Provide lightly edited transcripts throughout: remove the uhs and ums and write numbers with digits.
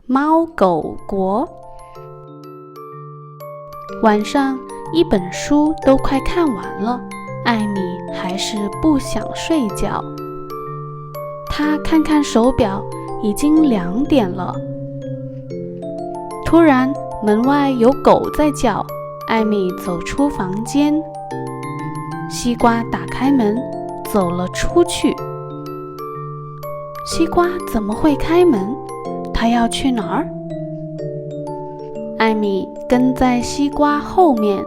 猫狗国。晚上，一本书都快看完了，艾米还是不想睡觉。她看看手表，已经2点了。突然，门外有狗在叫，艾米走出房间。西瓜打开门，走了出去。西瓜怎么会开门？他要去哪儿？艾米跟在西瓜后面。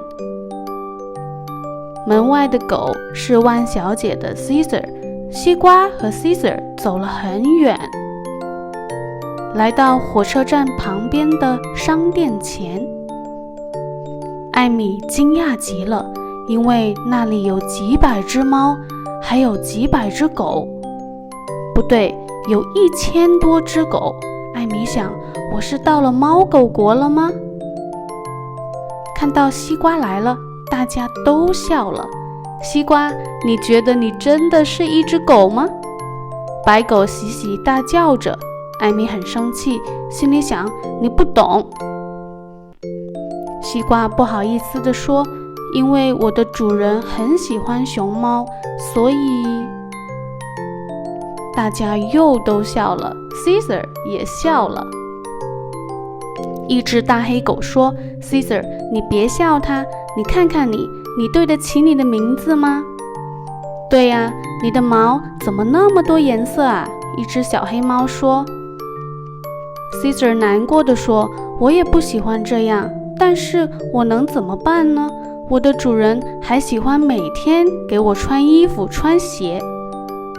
门外的狗是万小姐的 Caesar， 西瓜和 Caesar 走了很远，来到火车站旁边的商店前。艾米惊讶极了，因为那里有几百只猫，还有几百只狗。不对，有1000多只狗。艾米想，我是到了猫狗国了吗？看到西瓜来了，大家都笑了。西瓜，你觉得你真的是一只狗吗？白狗喜喜大叫着。艾米很生气，心里想，你不懂。西瓜不好意思地说，因为我的主人很喜欢熊猫，所以……大家又都笑了， Caesar 也笑了。一只大黑狗说， Caesar， 你别笑他，你看看你对得起你的名字吗？对呀，你的毛怎么那么多颜色啊？一只小黑猫说。Caesar 难过地说，我也不喜欢这样，但是我能怎么办呢？我的主人还喜欢每天给我穿衣服穿鞋，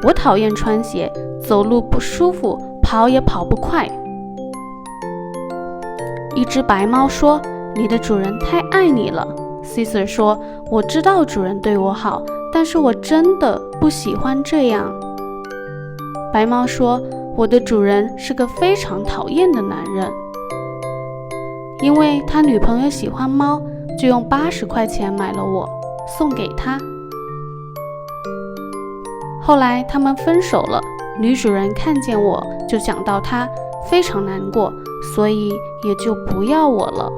我讨厌穿鞋，走路不舒服，跑也跑不快。一只白猫说，你的主人太爱你了。Caesar 说，我知道主人对我好，但是我真的不喜欢这样。白猫说，我的主人是个非常讨厌的男人，因为他女朋友喜欢猫，就用80块钱买了我，送给他。后来他们分手了，女主人看见我就讲到他，非常难过，所以也就不要我了。